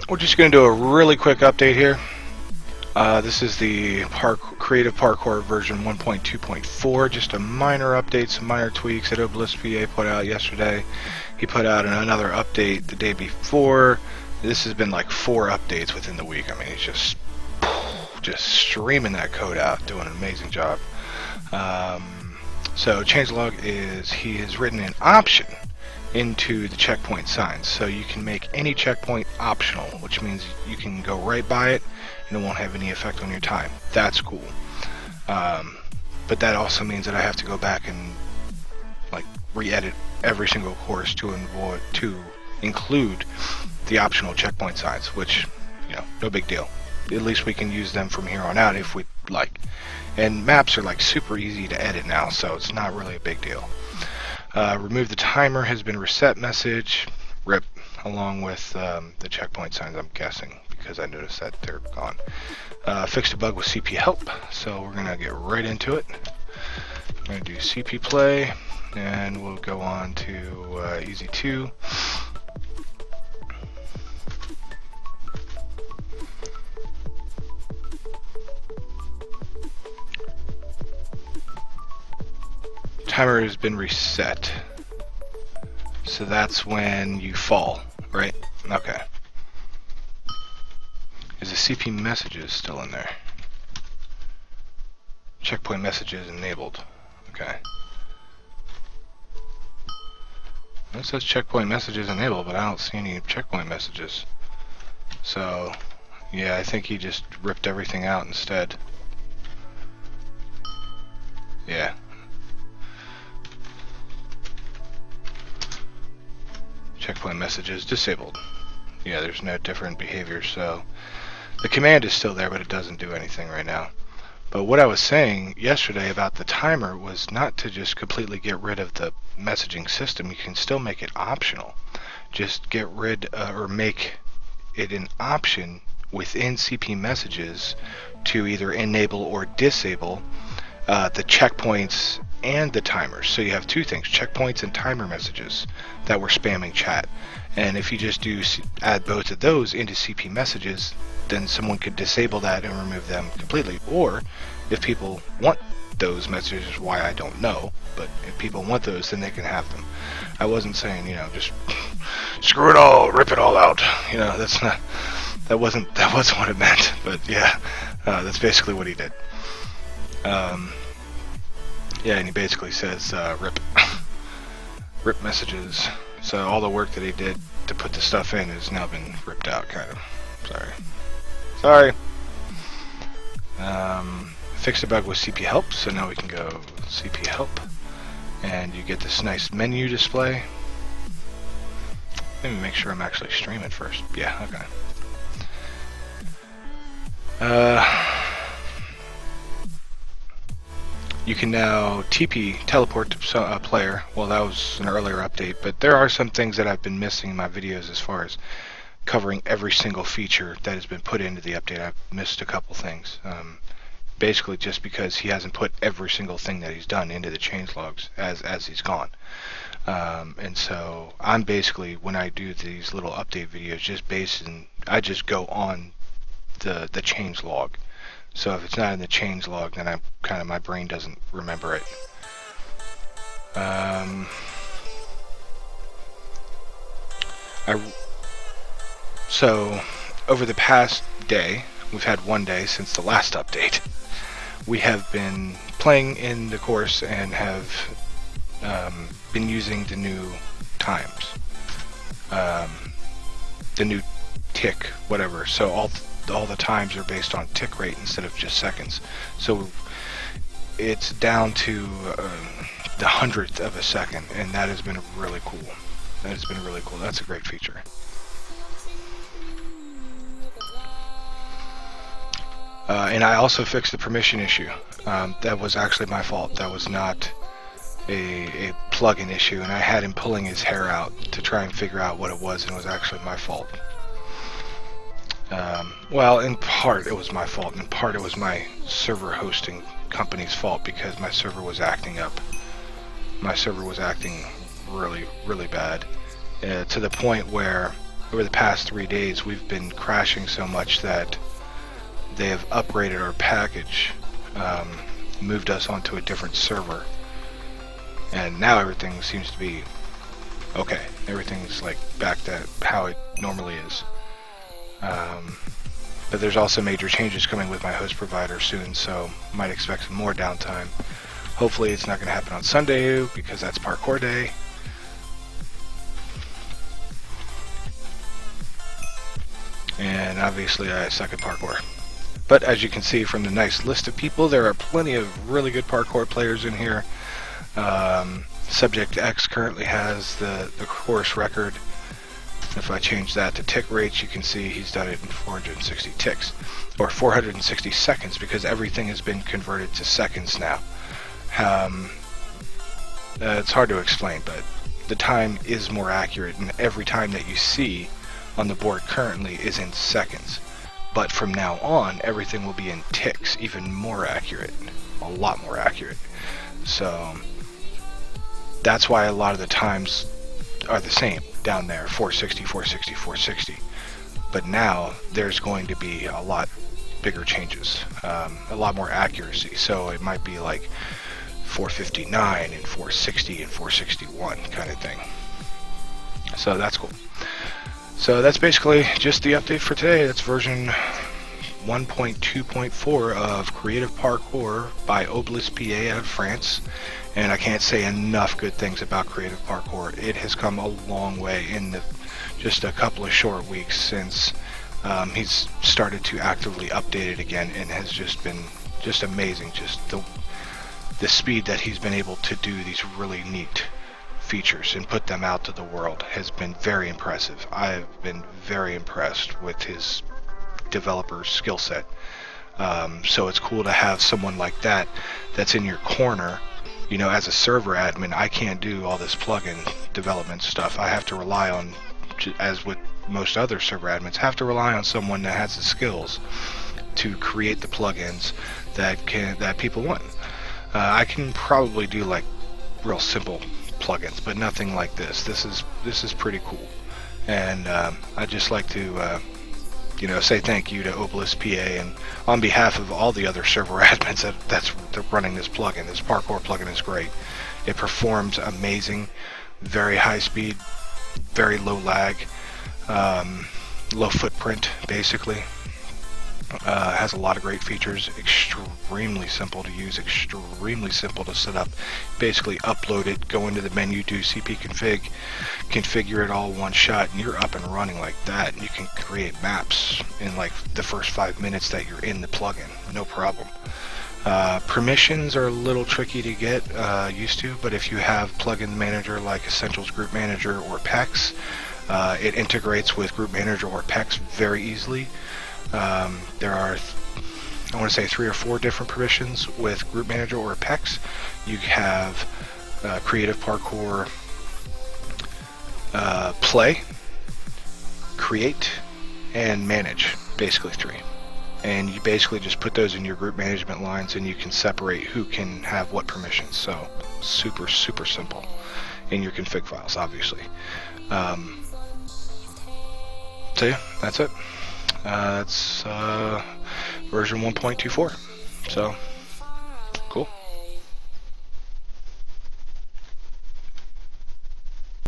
We're just going to do a really quick update here. This is the CreativeParkour version 1.2.4. Just a minor update, some minor tweaks that Obelisk PA put out yesterday. He put out another update the day before. This has been like 4 updates within the week. I mean, he's just streaming that code out, doing an amazing job. So changelog is he has written an option into the checkpoint signs, so you can make any checkpoint optional, which means you can go right by it and it won't have any effect on your time. That's cool. But that also means that I have to go back and like re-edit every single course to include the optional checkpoint signs, which, you know, no big deal. At least we can use them from here on out if we like. And maps are like super easy to edit now, so it's not really a big deal. Remove the timer has been reset message, rip, along with the checkpoint signs, I'm guessing, because I noticed that they're gone. Fixed a bug with CP help, so we're going to get right into it. I'm going to do CP play, and we'll go on to easy 2. Timer has been reset, so that's when you fall, right? Okay. Is the CP messages still in there? Checkpoint messages enabled. Okay. It says checkpoint messages enabled, but I don't see any checkpoint messages. So, yeah, I think he just ripped everything out instead. Yeah. Checkpoint messages disabled. Yeah, there's no different behavior, so the command is still there, but it doesn't do anything right now. But what I was saying yesterday about the timer was not to just completely get rid of the messaging system. You can still make it optional. Just get rid or make it an option within CP messages to either enable or disable the checkpoints and the timers. So you have 2 things, checkpoints and timer messages that were spamming chat. And if you just add both of those into CP messages, then someone could disable that and remove them completely. Or if people want those messages, why I don't know, but if people want those, then they can have them. I wasn't saying, you know, just screw it all, rip it all out. You know, that wasn't what it meant. But yeah, that's basically what he did. Yeah, and he basically says rip messages. So all the work that he did to put the stuff in has now been ripped out, kind of. Sorry. Fixed a bug with CP help, so now we can go CP help, and you get this nice menu display. Let me make sure I'm actually streaming first. Yeah, okay. You can now teleport to a player. Well, that was an earlier update, but there are some things that I've been missing in my videos as far as covering every single feature that has been put into the update. I've missed a couple things. Basically just because he hasn't put every single thing that he's done into the changelogs as he's gone. And so I'm basically, when I do these little update videos, I just go on the changelog. So if it's not in the changelog, then my brain doesn't remember it. So over the past day, we've had 1 day since the last update. We have been playing in the course and have been using the new times, the new tick, whatever. So all the times are based on tick rate instead of just seconds. So it's down to the 100th of a second, and that has been really cool. That's a great feature. And I also fixed the permission issue. That was actually my fault. That was not a plugin issue, and I had him pulling his hair out to try and figure out what it was, and it was actually my fault. Well, in part it was my fault, in part it was my server hosting company's fault, because my server was acting up. My server was acting really, really bad, to the point where over the past 3 days we've been crashing so much that they have upgraded our package, moved us onto a different server, and now everything seems to be okay. Everything's like back to how it normally is. But there's also major changes coming with my host provider soon, so might expect some more downtime. Hopefully it's not going to happen on Sunday because that's parkour day. And obviously I suck at parkour. But as you can see from the nice list of people, there are plenty of really good parkour players in here. Subject X currently has the course record. If I change that to tick rates, you can see he's done it in 460 ticks, or 460 seconds, because everything has been converted to seconds now. It's hard to explain, but the time is more accurate, and every time that you see on the board currently is in seconds. But from now on, everything will be in ticks, even more accurate, a lot more accurate. So that's why a lot of the times are the same down there, 460, 460, 460. But now there's going to be a lot bigger changes, a lot more accuracy. So it might be like 459 and 460 and 461 kind of thing. So that's cool. So that's basically just the update for today. That's version 1.2.4 of CreativeParkour by Obelisk PA out of France. And I can't say enough good things about CreativeParkour. It has come a long way in just a couple of short weeks since he's started to actively update it again, and has just been just amazing. Just the speed that he's been able to do these really neat features and put them out to the world has been very impressive. I've been very impressed with his developer skill set. So it's cool to have someone like that that's in your corner. You know, as a server admin, I can't do all this plugin development stuff. I have to rely on, as with most other server admins, have to rely on someone that has the skills to create the plugins that people want. I can probably do like real simple plugins, but nothing like this. This is pretty cool, and I'd just like to say thank you to Obelisk PA, and on behalf of all the other server admins that's running this plugin. This parkour plugin is great. It performs amazing, very high speed, very low lag, low footprint basically. Has a lot of great features, extremely simple to use, extremely simple to set up. Basically upload it, go into the menu, do cp config, configure it all one shot, and you're up and running like that. And you can create maps in like the first 5 minutes that you're in the plugin, no problem. Permissions are a little tricky to get used to, but if you have plugin manager like Essentials Group Manager or PEX, it integrates with Group Manager or PEX very easily. There are, I want to say, 3 or 4 different permissions with Group Manager or PEX. You have CreativeParkour, Play, Create, and Manage, basically 3. And you basically just put those in your group management lines, and you can separate who can have what permissions. So super, super simple in your config files, obviously. So yeah, that's it. That's version 1.24. So